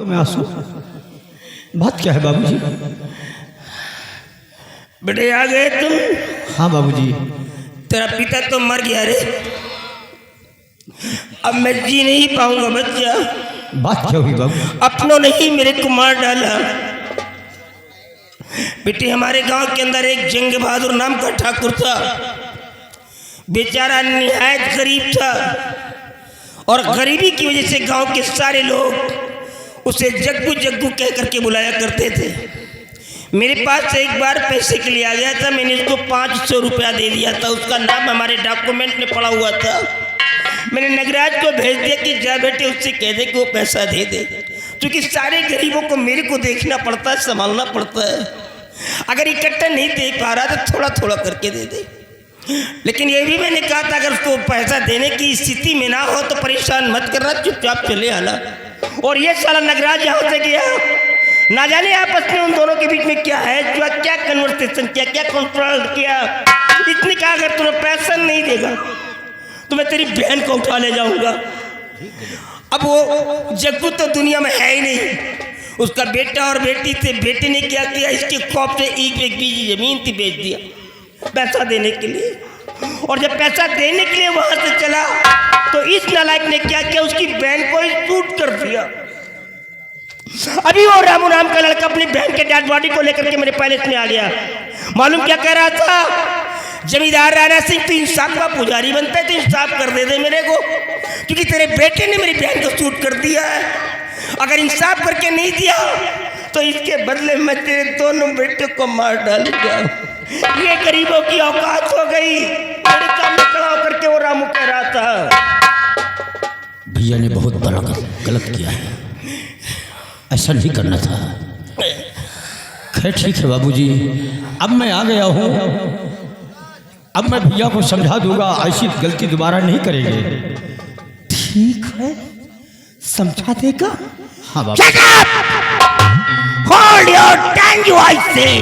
आंखों में आंसू। बात क्या है बाबूजी? बेटे आ गए तुम? हाँ बाबूजी। तेरा पिता तो मर गया रे, अब मैं जी नहीं पाऊंगा बच्चा। बात क्या हुई बाबू? अपनों ने ही मेरे को मार डाला। बेटे हमारे गांव के अंदर एक जंग बहादुर नाम का ठाकुर था, बेचारा निहायत गरीब था और गरीबी की वजह से गांव के सारे लोग उसे जग्गू जग्गू कह करके बुलाया करते थे। मेरे पास एक बार पैसे के लिए आ गया था, मैंने उसको 500 रुपया दे दिया था, उसका नाम हमारे डॉक्यूमेंट में पड़ा हुआ था। मैंने नगराज को भेज दिया कि जा बेटे उससे कह दे कि वो पैसा दे दे, क्योंकि सारे गरीबों को मेरे को देखना पड़ता है, संभालना पड़ता है। अगर इकट्ठा नहीं दे पा रहा तो थोड़ा थोड़ा करके दे दे। लेकिन ये भी मैंने कहा था अगर उसको पैसा देने की स्थिति में ना हो तो परेशान मत करना, चुपचाप चले आना। और ये साला नगराज यहाँ से गया, ना जाने आपस में उन दोनों के बीच में क्या है, क्या कन्वर्सेशन किया, क्या कंट्रोल किया। इतनी कहा अगर तुम्हें पैसा नहीं देगा तो मैं तेरी बहन को उठा ले जाऊंगा। अब वो जग्गू तो दुनिया में है ही नहीं, उसका बेटा और बेटी थे। बेटे ने क्या किया, इसके खौफ से एक बीजी जमीन थी बेच दिया पैसा देने के लिए। और जब पैसा देने के लिए वहां से चला तो इस नालायक ने क्या किया, उसकी बहन को ही शूट कर दिया। अभी वो रामू नाम का लड़का अपनी बहन के डेड बॉडी को लेकर के मेरे पैलेस में आ गया। मालूम क्या कह रहा था, जमींदार राणा सिंह तू इंसाफ का पुजारी बनता है तो इंसाफ कर दे मेरे को, क्योंकि तेरे बेटे ने मेरी बहन को शूट कर दिया है। अगर इंसाफ करके नहीं दिया तो इसके बदले मैं तेरे दोनों बेटे को मार डालूंगा। ये गरीबों की औकात हो गई। मेरे सामने खड़ा होकर के वो रामू कह रहा था भैया ने बहुत बड़ा गलत किया है, ऐसा नहीं करना था। खैर ठीक है बाबूजी, अब मैं आ गया हूँ, अब मैं भैया को समझा दूंगा, ऐसी गलती दोबारा नहीं करेंगे। ठीक है, समझा देगा? हाँ बाबू। Hold your tongue, I say.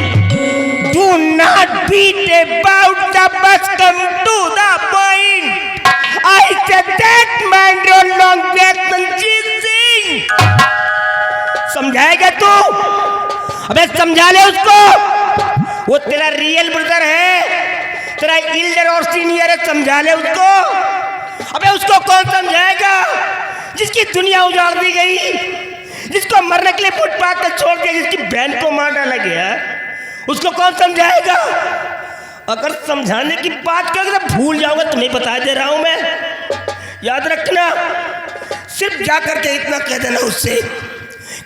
Do not beat about the bus. Come to the point. I said that man don't long back than cheating. समझाएगा तू? अबे समझा ले उसको, वो तेरा रियल ब्रदर है, तेरा एल्डर और सीनियर है, समझा ले उसको। अबे उसको कौन समझाएगा जिसकी दुनिया उजाड़ दी गई, जिसको मरने के लिए फुटपाथ पर छोड़ दिया, जिसकी बहन को मार डाला गया, उसको कौन समझाएगा? अगर समझाने की बात करोगे तो भूल जाऊंगा, तुम्हें बता दे रहा हूं मैं। याद रखना, सिर्फ जाकर के इतना कह देना उससे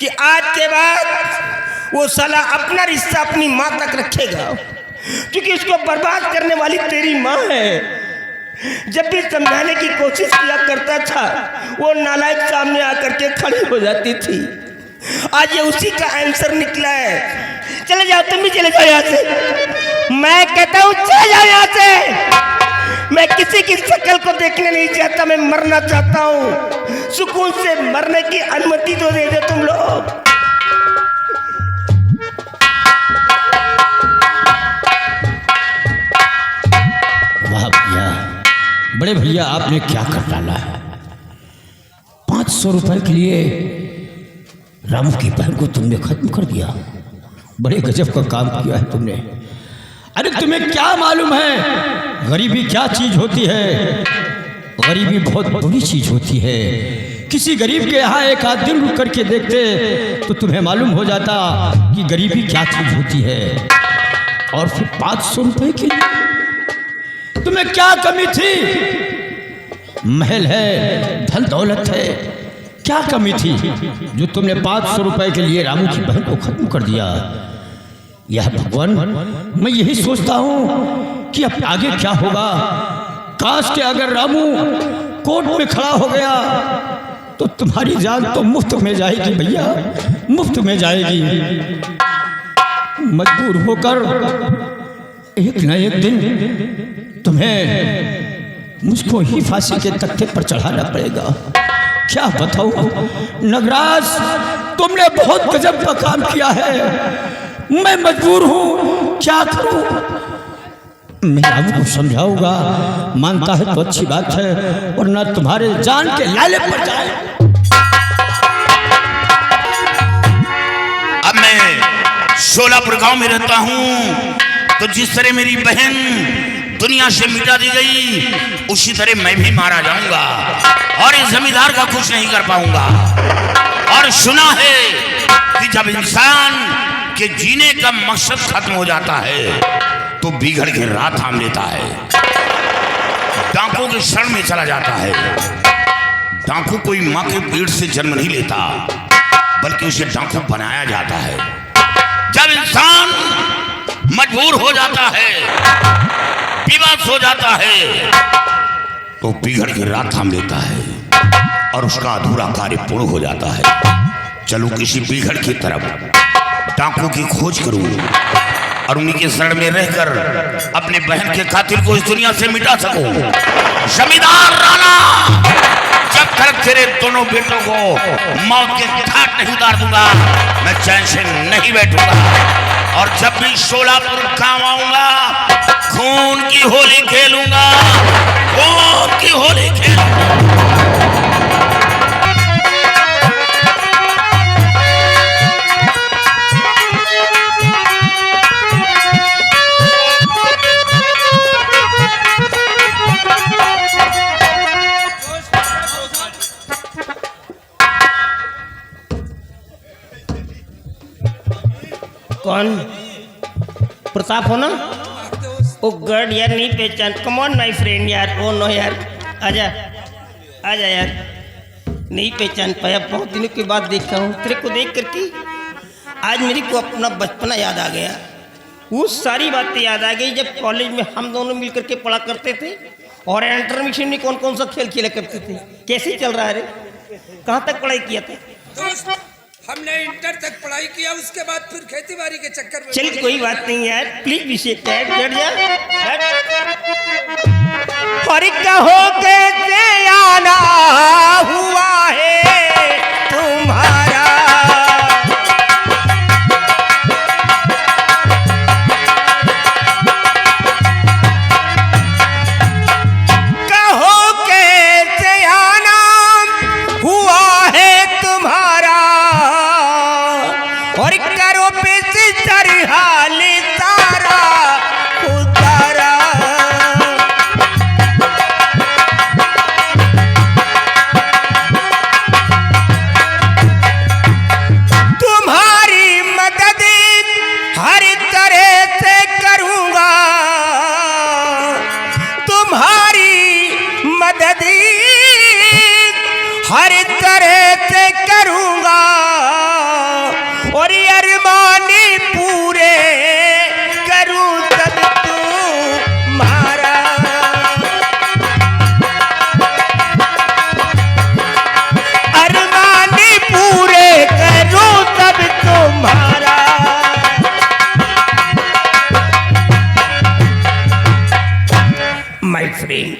कि आज के बाद वो साला अपना रिश्ता अपनी माँ तक रखेगा, क्योंकि उसको बर्बाद करने वाली तेरी माँ है। जब भी समझाने की कोशिश किया करता था वो नालायक सामने आकर के खड़ी हो जाती थी। आज ये उसी का आंसर निकला है। चले जाओ, तुम भी चले जाओ यहाँ से। मैं कहता हूँ चले जाओ यहाँ से। मैं किसी की शक्ल को देखने नहीं चाहता, मैं मरना चाहता हूँ। सुकून से मरने की अनुमति तो दे दो तुम लोग। वाह भैया, बड़े भैया आपने क्या कर डाला है। 500 रुपए के लिए रामू की बहन को तुमने खत्म कर दिया। बड़े गजब का काम किया है तुमने। अरे तुम्हें क्या मालूम है गरीबी क्या चीज होती है? गरीबी बहुत बुरी चीज होती है। किसी गरीब के यहाँ एक आध दिन रुक करके देखते तो तुम्हें मालूम हो जाता कि गरीबी क्या चीज होती है। और फिर 500 रुपए के लिए तुम्हें क्या कमी थी? महल है, धन दौलत है, क्या कमी थी जो तुमने 500 रुपए के लिए रामू की बहन को खत्म कर दिया? यह भगवान, मैं यही सोचता हूं कि अब आगे क्या होगा। काश के अगर रामू कोर्ट में खड़ा हो गया तो तुम्हारी जान तो मुफ्त में जाएगी भैया, मुफ्त में जाएगी। मजबूर होकर एक न एक दिन तुम्हें मुझको ही फांसी के तख्ते पर चढ़ाना पड़ेगा। क्या बताऊं नगराज, तुमने बहुत गजब का काम किया है। मैं मजबूर हूं, क्या करूं? मैं रामू को समझाऊंगा, मानता है तो अच्छी बात है, वरना तुम्हारे जान के लाले पड़ जाए। शोलापुर गांव में रहता हूं, तो जिस तरह मेरी बहन दुनिया से मिटा दी गई, उसी तरह मैं भी मारा जाऊंगा और इस जमींदार का कुछ नहीं कर पाऊंगा। और सुना है कि जब इंसान के जीने का मकसद खत्म हो जाता है तो बिगड़ के राह थाम लेता है, डाकू के शरण में चला जाता है। डाकू कोई मां के पेट से जन्म नहीं लेता, बल्कि उसे डाकू बनाया जाता है। जब इंसान मजबूर हो जाता है, विवश हो जाता है, तो बिगड़ के राह थाम लेता है और उसका अधूरा कार्य पूर्ण हो जाता है। चलो किसी बिगड़ की तरफ डाकू की खोज करूं और उन्हीं के शरण में रहकर अपने बहन के कातिल को इस दुनिया से मिटा सकूं। जमींदार राणा, जब तक तेरे दोनों बेटों को मौत के घाट नहीं उतार दूंगा, मैं चैन से नहीं बैठूंगा। और जब भी शोलापुर गांव आऊंगा, खून की होली खेलूंगा, खून की होली खेलूंगा। कौन? प्रताप हो ना? ओ गॉड यार, नहीं पहचान। कम ऑन माय फ्रेंड यार। ओ नो यार, आजा आजा यार, नहीं पहचान पाया। बहुत दिनों के बाद देखा हूँ तेरे को। देख करके आज मेरे को अपना बचपना याद आ गया। वो सारी बातें याद आ गई जब कॉलेज में हम दोनों मिल करके पढ़ा करते थे और इंटरमिशन में कौन कौन सा खेल खेला करते थे। कैसे चल रहा है रे? कहाँ तक पढ़ाई किया था? दोस्त, हमने इंटर तक पढ़ाई किया, उसके बाद फिर खेती बाड़ी के चक्कर में। चल कोई बात नहीं यार, प्लीज विषय बैठ जा। और कहो कैसे आना हुआ है तुम्हारा, कहो कैसे आना हुआ है तुम्हारा, और करो पे हाल तारा उतारा। तुम्हारी मदद हर तरह से करूंगा, तुम्हारी मदद हर तरह से करूंगा, और अरमानी पूरे करूं तब तुम्हारा। अरमानी पूरे करूं तब तुम्हारा। My friend,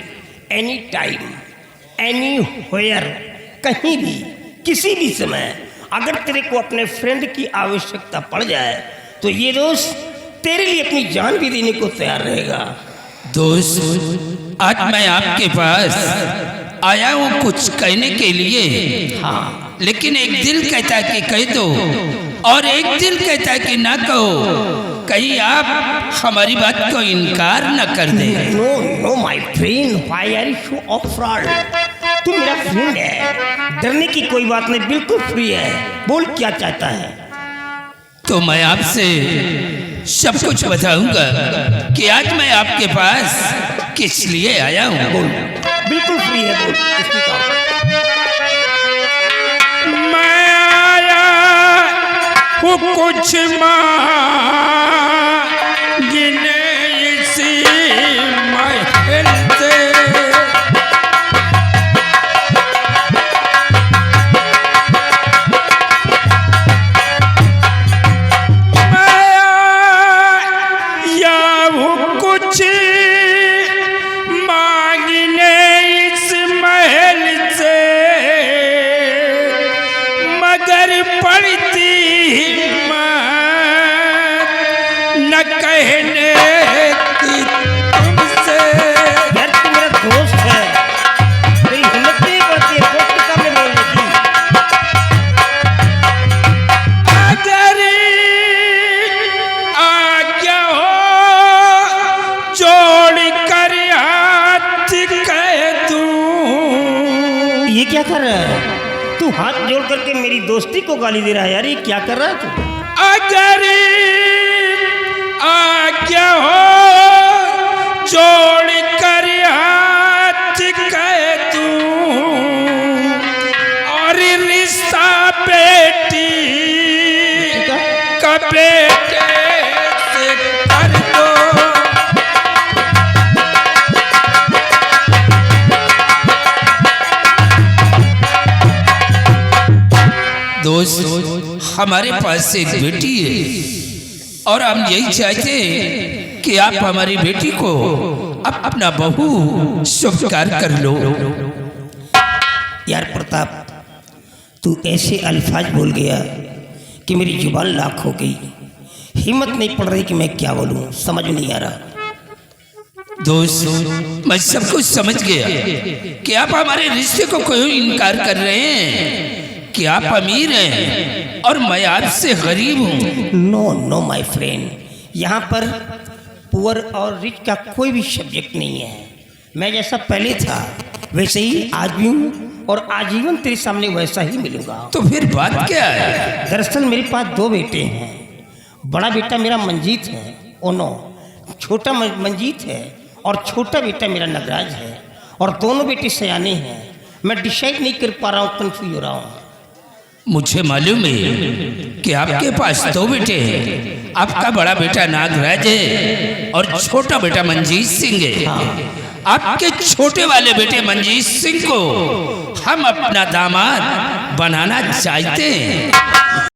any time any where, कहीं भी किसी भी समय अगर तेरे को अपने फ्रेंड की आवश्यकता पड़ जाए तो ये दोस्त तेरे लिए अपनी जान भी देने को तैयार रहेगा। दोस्त, आज मैं आपके पास आया हूँ कुछ कहने के लिए। हाँ, लेकिन एक दिल कहता है कि कह दो और एक दिल कहता है कि ना कहो, कहीं आप हमारी बात को इनकार न कर दे। No no my friend, why are you so afraid? तू मेरा फ्रेंड है, डरने की कोई बात नहीं, बिल्कुल फ्री है। बोल क्या चाहता है? तो मैं आपसे सब कुछ बताऊंगा कि आज मैं आपके पास किस लिए आया हूँ। बोल, बिल्कुल फ्री है, बोल। इसकी मैं आया हूँ कुछ मांगने इसी महल से, पड़ती हिम्मत न कहने की तुमसे। यार तू मेरा दोस्त है, तेरी हिम्मत नहीं पड़ती है दोस्त के सामने बोलने की। अगर क्या कर रहा है तू? हाथ जोड़ करके मेरी दोस्ती को गाली दे रहा है यार, ये क्या कर रहा है तू? अगर आज्ञा हो जोड़ कर हाथ कह दूं और रिश्ता बेटी का बेटे से कर दो। दोस्त, हमारे पास एक बेटी है और हम यही चाहते हैं कि आप हमारी बेटी को अपना बहू स्वीकार कर लो। यार प्रताप, तू ऐसे अल्फाज बोल गया कि मेरी जुबान लाख हो गई। हिम्मत नहीं पड़ रही कि मैं क्या बोलूं, समझ में नहीं आ रहा। दोस्त, मैं सब कुछ समझ गया कि आप हमारे रिश्ते को क्यों इनकार कर रहे हैं, कि आप अमीर हैं और मैं आपसे गरीब हूँ। नो नो माय फ्रेंड, यहाँ पर पुअर और रिच का कोई भी सब्जेक्ट नहीं है। मैं जैसा पहले था वैसे ही आज भी हूँ और आजीवन तेरे सामने वैसा ही मिलूंगा। तो फिर बात क्या है? दरअसल मेरे पास 2 बेटे हैं। बड़ा बेटा मेरा मंजीत है, ओनो। छोटा मंजीत है और छोटा बेटा मेरा नगराज है। और दोनों बेटे सयाने हैं। मैं डिसाइड नहीं कर पा रहा हूँ, कन्फ्यूज हो रहा हूँ। मुझे मालूम है कि आपके पास 2 बेटे हैं। आपका बड़ा बेटा नागराज है और छोटा बेटा मंजीत सिंह है। आपके छोटे वाले बेटे मंजीत सिंह को हम अपना दामाद बनाना चाहते हैं।